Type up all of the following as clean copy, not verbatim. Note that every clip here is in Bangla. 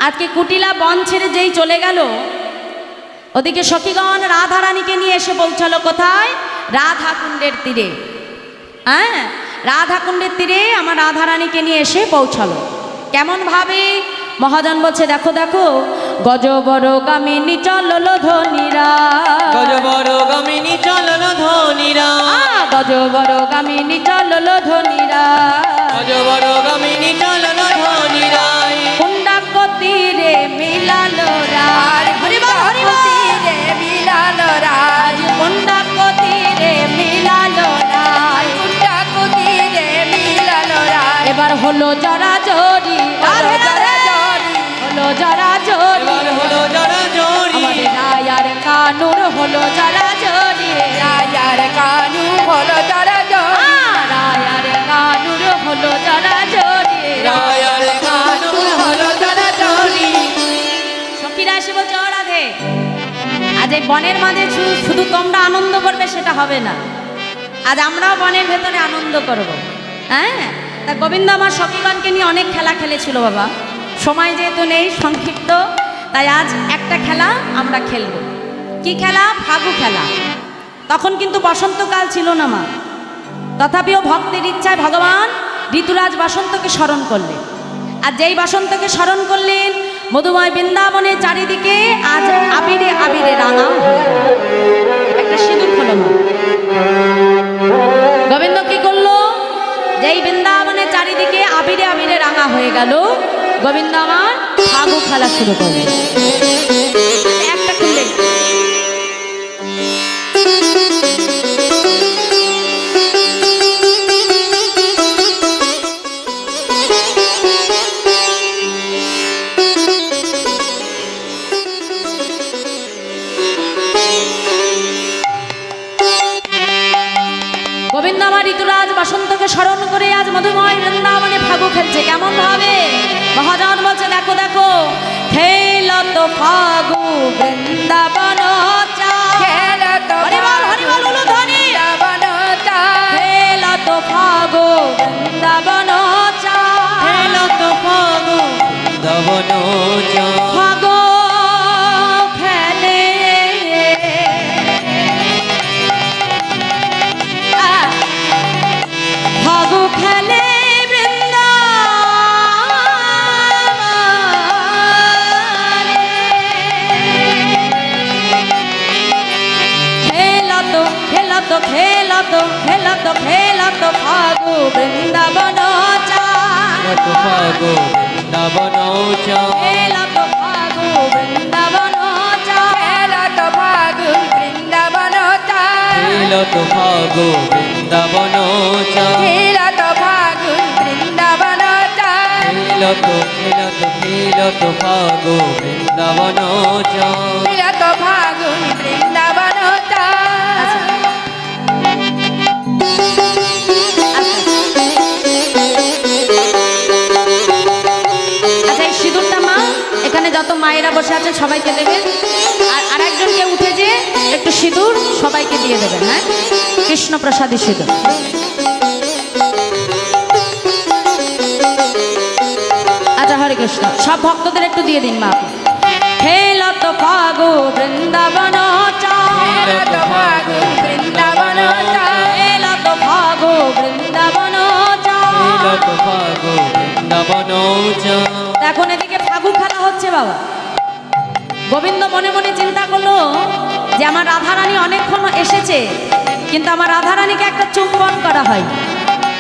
আজকে কুটিলা বন ছেড়ে যেই চলে গেল, ওদিকে সখীগণ রাধারানীকে নিয়ে এসে পৌঁছালো কোথায়? রাধাকুণ্ডের তীরে। হ্যাঁ, রাধাকুণ্ডের তীরে আমার রাধারানীকে নিয়ে এসে পৌঁছালো। কেমন ভাবে? মহাজন বলছে, দেখো দেখো, গজবর গামিনী চললো ধনীরা, গজবর গামিনী চলল ধনীরা, গজবর গামিনী চললো ধনীরা, গজবর গামিনী চলল ধনীরা, কুণ্ডাক্ষ তীরে মিলালো রাজ, তীরে মিলালো রাজ, কুণ্ডাক্ষ তীরে মিলালো রাজ, কুণ্ডাক্ষ তীরে মিলালো রাজ। এবার হলো জড়াজড়ি, হলো জড়াজড়ি, হলো জড়াজড়ি, এবার হলো জড়াজড়ি, আমাদের রায়ার কানুর হলো জড়াজড়ি, রায়ার কানু হলো জড়াজড়ি, রায়ার কানুর হলো জড়াজড়ি, রায়ার কানুর হলো জড়াজড়ি। সখীরা এসে বলছে, ও রাধে, আজ এই বনের মাঝে শুধু তোমরা আনন্দ করবে সেটা হবে না, আজ আমরাও বনের ভেতরে আনন্দ করব। হ্যাঁ, তা গোবিন্দ আমার সখীগণকে নিয়ে অনেক খেলা খেলেছিল বাবা, সময় যেহেতু নেই সংক্ষিপ্ত, তাই আজ একটা খেলা আমরা খেলব। কি খেলা? ফাগু খেলা। তখন কিন্তু বসন্তকাল ছিল না মা, তথাপিও ভক্তের ইচ্ছায় ভগবান ঋতুরাজ বসন্তকে স্মরণ করলেন। আর যেই বসন্তকে স্মরণ করলেন, মধুময় বৃন্দাবনের চারিদিকে আজ আবিরে আবিরে রাঙা হয়ে গেল। একটা সিঁদুর হলো মা। গোবিন্দ কি করলো? যেই বৃন্দাবনের চারিদিকে আবিরে আবিরে রাঙা হয়ে গেল, গোবিন্দ আমার ফাগু খেলা শুরু করলেন। একটা খুললেন, গোবিন্দ আমার ঋতুরাজ বসন্তকে স্মরণ করে আজ মধুময় বৃন্দাবনে ফাগু খেলছে। কেমন ভাবে? মহাজন বলছে, দেখো দেখো, খেলত ফাগু বৃন্দাবন খেলত উলুধ্বনি, খেলত ফাগু বৃন্দাবন খেলত ফাগু বৃন্দাবন ফাগু খেলে ফাগু খেলে বৃন্দাবনে, খেলত খেলত খেলত খেলত খেলত ফাগু বৃন্দাবন খেলত ফাগু বৃন্দাবন খেলত ফাগু বৃন্দাবন খেলত ফাগু বৃন্দাবন খেলত ফাগু বৃন্দাবন খেলত ফাগু বৃন্দাবন খেলত খেলত খেলত ফাগু বৃন্দাবন খেলত ফাগু বৃন্দাবন। আচ্ছা, এই সিঁদুরটা মা, এখানে যত মায়েরা বসে আছেন সবাইকে দেবেন, আর আরেকজনকে উঠে যে একটু সিঁদুর সবাইকে দিয়ে দেবেন। হ্যাঁ, কৃষ্ণ প্রসাদী সিঁদুর। আচ্ছা, হরে কৃষ্ণ। সব ভক্তদের একটু দিয়ে দিন মা। খেলত ফাগু বৃন্দাবন খেলত ফাগু বৃন্দাবন খেলত ফাগু বৃন্দাবন। খেলত ফাগু বৃন্দাবন। এখন এদিকে ফাগু খেলা হচ্ছে বাবা। গোবিন্দ মনে মনে চিন্তা করলো যে আমার রাধারানী অনেকক্ষণ এসেছে, কিন্তু আমার রাধারানীকে একটা চুম্বন করা হয়।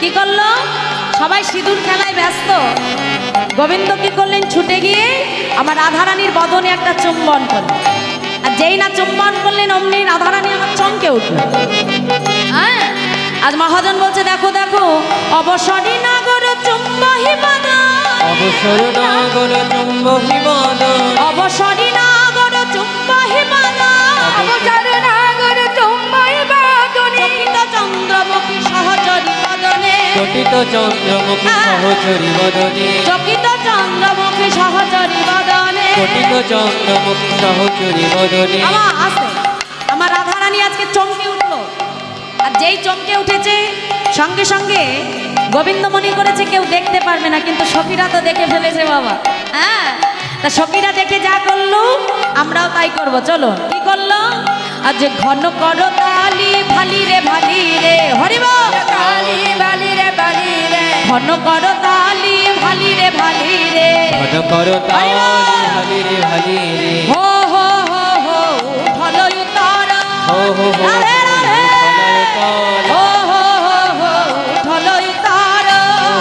কি করলো? সবাই সিঁদুর খেলায় ব্যস্ত, গোবিন্দ কি করলেন? ছুটে গিয়ে আমার রাধারানীর বদনে একটা চুম্বন করলেন। আর যেই না চুম্বন করলেন, অমনি রাধারানী আমার চমকে উঠল। হ্যাঁ, আজ মহাজন বলছে, দেখো দেখো, অবসরী নাগর চুম্বহি বদন, অবসর নাগর চুম্বহি বদন, অবসরী নাগর চুম্বহি বদন, অবসর নাগর চুম্বহি বদন, চকিত চন্দ্রমুখী সহচরী বদনে, চকিত চন্দ্রমুখী সহচরী বদনে, চকিত চন্দ্রমুখী সহচরী বদনে, চকিত চন্দ্রমুখী সহচরী বদনে। আমার রাধারানী আজকে চমকে উঠলো। আর যেই চমকে উঠেছে, সঙ্গে সঙ্গে গোবিন্দ মনে করেছে কেউ দেখতে পারবে না, কিন্তু সখীরা তো দেখে ফেলেছে বাবা। হ্যাঁ, তা সখীরা দেখে যা করলো আমরাও তাই করব। চলো কি করলো? আজ ঘন করো তালি ভালি রে ভালি রে, হরিব তালি বালি রে বালি রে, ঘন করো তালি ভালি রে ভালি রে, ঘন করো তালি হালি রে হালি রে, হো হো হো হো উঠলো উত্তর, হো হো হো রাধে রাধে, উঠলায় হো হো হো হো উঠলো উত্তর,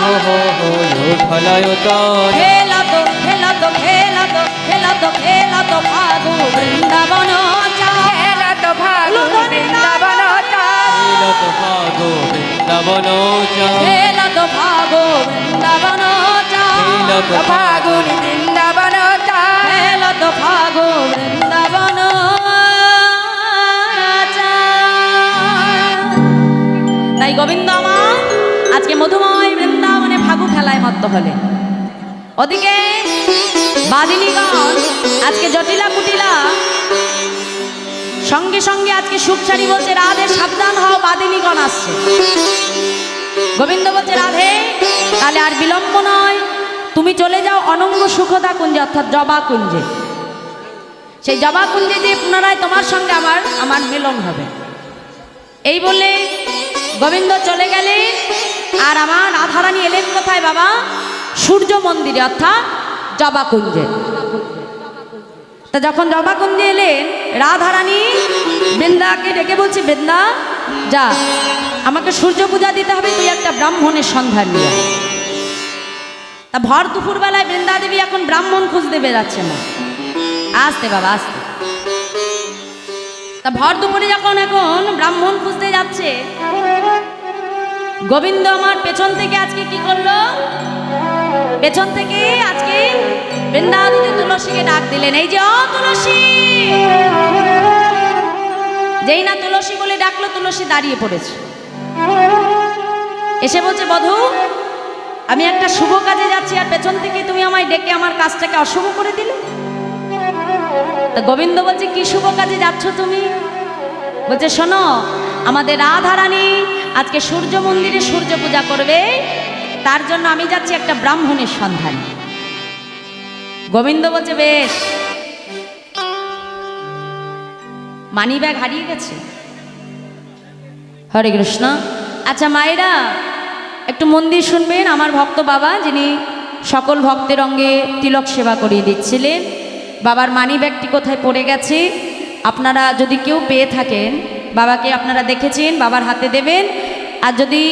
হো হো হো উঠলায় তাল, খেলা তো খেলা তো খেলা তো খেলা তো খেলা তো ফাগু বৃন্দাবন চায়, খেলা তো ভাগু বৃন্দাবন চায়, লীলা তো ভাগো বৃন্দাবন চায়, খেলা তো ফাগু বৃন্দাবন চায়, লীলা তো ফাগুন বৃন্দাবন চায়, খেলা তো ফাগু বৃন্দাবন চায়। তাই গোবিন্দ আমার আজকে মধুময় বৃন্দাবনে ফাগু খেলায় মত্ত হলে, ওদিকে বাদিনীগণ আজকে জটিলা কুটিলা সঙ্গে সঙ্গে আজকে সুখসারি বলছে রাধে সাবধান হও, বাদিনীগণ আসছে। গোবিন্দ বলছে রাধে তাহলে আর বিলম্ব নয়, তুমি চলে যাও অনঙ্গ সুখদা কুঞ্জে অর্থাৎ জবা কুঞ্জে, সেই জবা কুঞ্জে যে পুনরায় তোমার সঙ্গে আমার মিলন হবে। এই বলে গোবিন্দ চলে গেলে আর আমার রাধারানী এলেন কোথায় বাবা? সূর্য মন্দিরে অর্থাৎ জবা কুঞ্জে। তা যখন জবা কুঞ্জে এলেন রাধারানী বৃন্দাকে ডেকে বলছে বৃন্দা যা আমাকে সূর্য পূজা দিতে হবে, তুই একটা ব্রাহ্মণের সন্ধান নিয়ে আয়। তা ভর দুপুর বেলায় বৃন্দা দেবী এখন ব্রাহ্মণ খুঁজতে বেরাচ্ছে না, আসতে বাবা আসতে। তা ভর দুপুরে যখন এখন ব্রাহ্মণ খুঁজতে যাচ্ছে, গোবিন্দ আমার পেছন থেকে আজকে কি করলো? পেছন থেকে আজকে বৃন্দাবতী তুলসীকে ডাক দিলেন, এই যে ও তুলসী। যেই না তুলসী বলে ডাকলো, তুলসী দাঁড়িয়ে পড়েছে, এসে বলছে বধূ আমি একটা শুভ কাজে যাচ্ছি আর পেছন থেকে তুমি আমায় ডেকে আমার কাজটাকে অশুভ করে দিলে। তা গোবিন্দ বলছে কি শুভ কাজে যাচ্ছ তুমি? বলছে শোনো আমাদের রাধারানী আজকে সূর্য মন্দিরে সূর্য পূজা করবে, তার জন্য আমি যাচ্ছি একটা ব্রাহ্মণের সন্ধান। গোবিন্দ বলছে বেশ। মানি ব্যাগ হারিয়ে গেছে, হরে কৃষ্ণ। আচ্ছা মায়েরা একটু মন্দির শুনবেন, আমার ভক্ত বাবা যিনি সকল ভক্তের অঙ্গে তিলক সেবা করিয়ে দিচ্ছিলেন, বাবার মানি ব্যাগটি কোথায় পড়ে গেছে আপনারা যদি কেউ পেয়ে থাকেন, বাবাকে আপনারা দেখেছেন বাবার হাতে দেবেন, আর যদি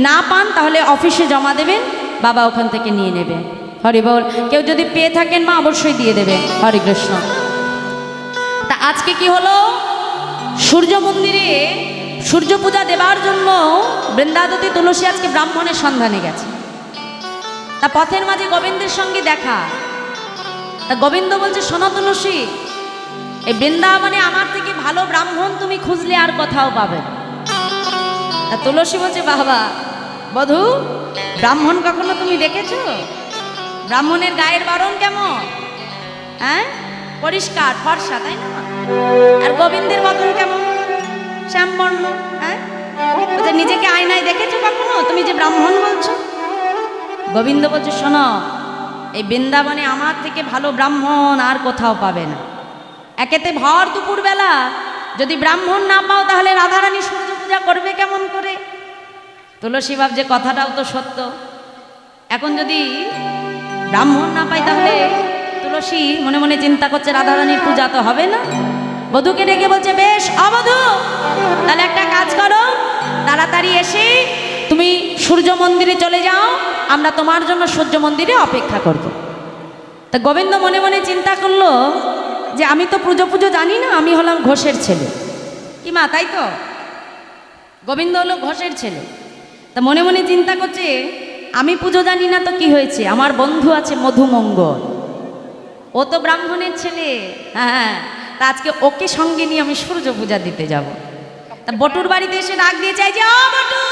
না পান তাহলে অফিসে জমা দেবেন, বাবা ওখান থেকে নিয়ে নেবে। হরি বল। কেউ যদি পেয়ে থাকেন মা অবশ্যই দিয়ে দেবে। হরে কৃষ্ণ। তা আজকে কি হলো? সূর্য মন্দিরে সূর্য পূজা দেবার জন্য বৃন্দাবতী তুলসী আজকে ব্রাহ্মণের সন্ধানে গেছে। তা পথের মাঝে গোবিন্দের সঙ্গে দেখা। তা গোবিন্দ বলছে শোনো তুলসী, এই বৃন্দাবনে আমার থেকে ভালো ব্রাহ্মণ তুমি খুঁজলে আর কোথাও পাবে না। তা তুলসী বলছে বাবা বধূ ব্রাহ্মণ কখনো তুমি দেখেছো? ব্রাহ্মণের গায়ের বরণ কেমন? হ্যাঁ পরিষ্কার ফর্সা, তাই না? আর গোবিন্দের বদন কেমন? শ্যামবর্ণ। হ্যাঁ বলছে নিজেকে আয়নায় দেখেছো কখনো? তুমি যে ব্রাহ্মণ বলছো। গোবিন্দ বলছে শোনো, এই বৃন্দাবনে আমার থেকে ভালো ব্রাহ্মণ আর কোথাও পাবে না। একেতে ভর দুপুর বেলা যদি ব্রাহ্মণ না পাও তাহলে রাধারানী সূর্য পূজা করবে কেমন করে? তুলসী ভাবছে কথাটাও তো সত্য। এখন যদি ব্রাহ্মণ না পাই তাহলে তুলসী মনে মনে চিন্তা করছে রাধারানীর পূজা তো হবে না। বধূকে ডেকে বলছে বেশ অবধূ, তাহলে একটা কাজ করো, তাড়াতাড়ি এসে তুমি সূর্য মন্দিরে চলে যাও, আমরা তোমার জন্য সূর্য মন্দিরে অপেক্ষা করব। তা গোবিন্দ মনে মনে চিন্তা করলো যে আমি তো পুজো জানি না, আমি হলাম ঘোষের ছেলে। কি মা তাই তো? গোবিন্দ হলো ঘোষের ছেলে। তা মনে মনে চিন্তা করছে আমি পুজো জানি না তো কি হয়েছে, আমার বন্ধু আছে মধুমঙ্গল, ও তো ব্রাহ্মণের ছেলে। হ্যাঁ তা আজকে ওকে সঙ্গে নিয়ে আমি সূর্য পূজা দিতে যাব। তা বটুর বাড়িতে এসে ডাক দিয়ে চাই যে ও বটু,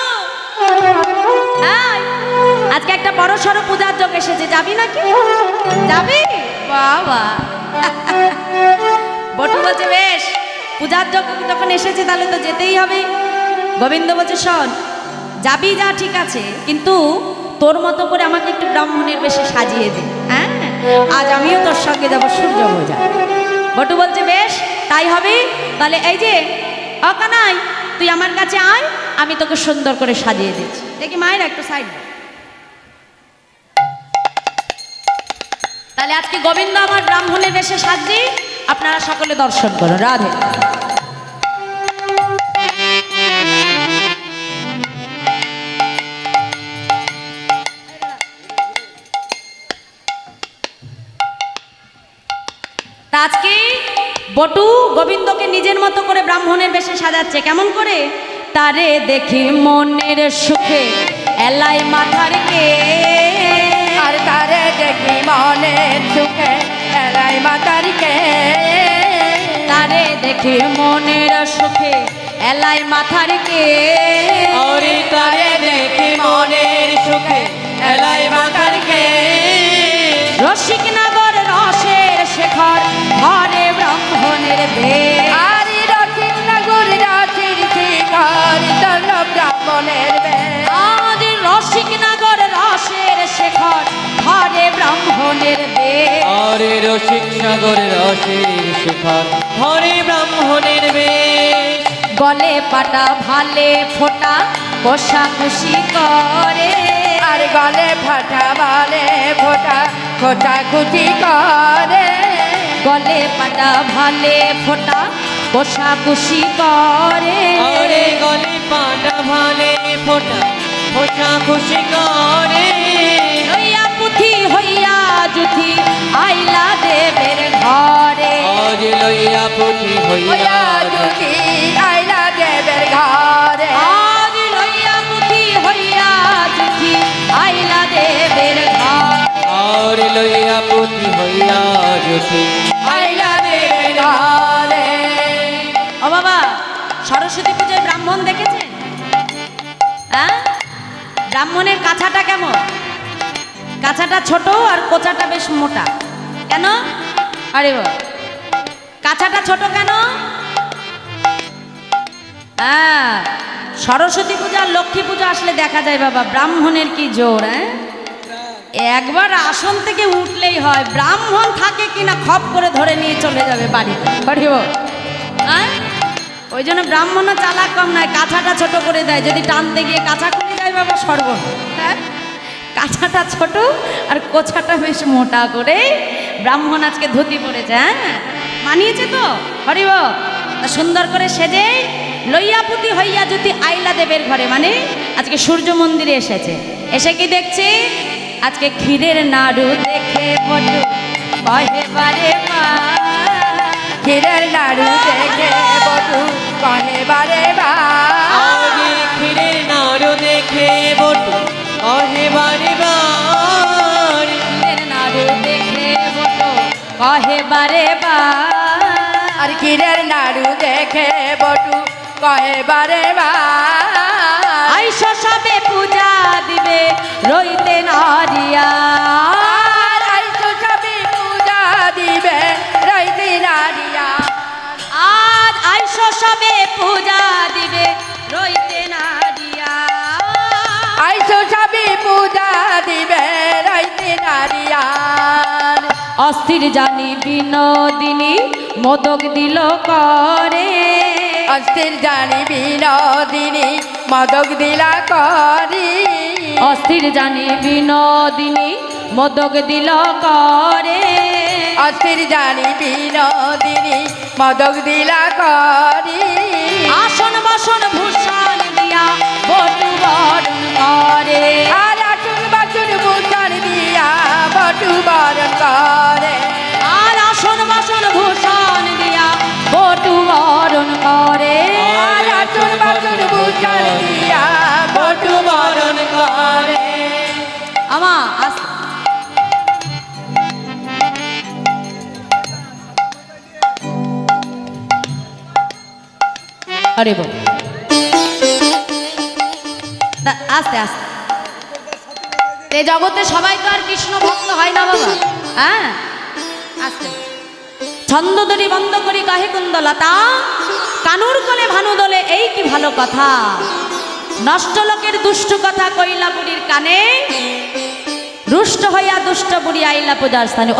আজকে একটা বড় সড়ো পূজার যোগ এসেছে, যাবি নাকি? যাবি? বাবা বটু বলছে বেশ, পূজার যোগ যখন এসেছে তাহলে তো যেতেই হবে। গোবিন্দ বলছে শোন, যাবি যা ঠিক আছে, কিন্তু তোর মতো করে আমাকে একটু ব্রাহ্মণের বেশে সাজিয়ে দে। হ্যাঁ আজ আমিও তোর সঙ্গে যাবো সূর্য পূজা। বটু বলছে বেশ তাই হবে, তাহলে এই যে অকানাই তুই আমার কাছে আয়, আমি তোকে সুন্দর করে সাজিয়ে দিচ্ছি। দেখি মায়ের একটু সাইড। তাহলে আজকে গোবিন্দ আমার ব্রাহ্মণের বেশে সাজছি, আপনারা সকলে দর্শন করুন। রাধে। তা আজকে বটু গোবিন্দকে নিজের মতো করে ব্রাহ্মণের বেশে সাজাচ্ছে। কেমন করে? তারে দেখি মনের সুখে এলাই মাথার কে, আর তারে দেখি মনের সুখে এলাই মাতারিকে, তারে দেখি মনের সুখে এলাই মাথার কে, ওরে তারে দেখি মনের সুখে এলাই মাথার কে, রসিক নগর রসের শেখর ঘরে ব্রাহ্মণের বে, আর রসিক নগর রাশির শিখর চল ব্রাহ্মণের বে, আজ রসিক নগর রসের শেখর ঘরে ব্রাহ্মণের বে, ওরে রসিক সাগর রসের শিখর হরে ব্রাহ্মণের বেশ, গলে পাটা ভালে ফোটা কষা খুশি করে, আর গলে ফাটা বলে ফোটা খোটা খুশি করে, গলে পাটা ভালে ফোটা কষা খুশি করে, ওরে গলে পাটা ভালে ফোটা ফোটা খুশি করে, হইয়া পুথি হইয়া জুথি আইলা দেবের ঘরে, আজ লইয়া পুথি হইয়া হইয়া দুটি আইলা দেবের ঘরে, আজ লইয়া পুথি হইয়া জুথি আইলা দেবের ঘরে, আর লইয়া পুথি হইয়া জ্যোতি আইলা দেবের ঘরে। ও বাবা, সরস্বতী পূজায় ব্রাহ্মণ দেখেছেন? হ্যাঁ, ব্রাহ্মণের কাছাটা কেমন? কাছাটা ছোট আর কোচাটা বেশ মোটা। কেন? আরে বাবা, কাছাটা ছোট কেন? হ্যাঁ, সরস্বতী পূজা আর লক্ষ্মী পূজা আসলে দেখা যায় বাবা ব্রাহ্মণের কি জোর। হ্যাঁ, একবার আসন থেকে উঠলেই হয়, ব্রাহ্মণ থাকে কিনা খপ করে ধরে নিয়ে চলে যাবে বাড়িতে। পাঠিব হ্যাঁ, ওই জন্য ব্রাহ্মণও চালাক কম নয়, কাছাটা ছোট করে দেয়। যদি টানতে গিয়ে কাছা খুলে যায় বাবা সর্ব। হ্যাঁ, কাছাটা ছোট আর কোছাটা বেশ মোটা করে ব্রাহ্মণ আজকে ধুতি পড়েছে। হ্যাঁ, মানিয়েছে তো হরিব। তা সুন্দর করে সেজে লইয়া পুতি হইয়া যদি আইলা দেবের ঘরে, মানে আজকে সূর্য মন্দিরে এসেছে। এসে কি দেখছি? আজকে ক্ষীরের নাড়ু দেখে বটু কহে বারে মা, ক্ষীরের নাড়ু দেখে বটু কহে বারে বা, আগে ক্ষীরের নাড়ু দেখে বটু কহে বারে বার, ক্ষীরের নাড়ু দেখে বটু কহে বারে বা, আর ক্ষীরের নাড়ু দেখে বটু কহে বারে বা, আইসো সবে পূজা দিবে রইতে নারিয়া, আর আইসো সবে পূজা দিবে রইতে নারিয়া, আজ আইসো সবে পূজা দিবে রইতে নারিয়া, আইসো সবে পূজা দিবে রইতে নারিয়া, অস্থির জানি বিনোদিনী মোদক দিল করে, অস্থির জানি বিনোদিনী মদক দিলা করি, অস্থির জানি বিনোদিনী মোদক দিল করে, অস্থির জানি বিনোদিনী মদক দিলা করি, আসন বসন ভূষণ দিয়া বটু বরণ করে, আর আসুন বাসুন ভূষণ দিয়া বটু বরণ করে, আর আসন বাসন ভূষণ দিয়া বটু বরণ করে, আর আসুন বাসুন ভূষণ দিয়া বটু বরণ করে। আমা আরে বল আস্তে আস্তে, এই জগতে সবাই তো আর কৃষ্ণ ভক্ত হয় না বাবা। হ্যাঁ, আস্তে। ছন্দ দড়ি বন্ধ করি কাহে কুন্দলতা, কানুর কোলে ভানু দোলে এই কি ভালো কথা, নষ্ট লোকের দুষ্টু কথা কইলা বুড়ির কানে, রুষ্ট হইয়া দুষ্ট বুড়ি আইলা পূজার স্থানে।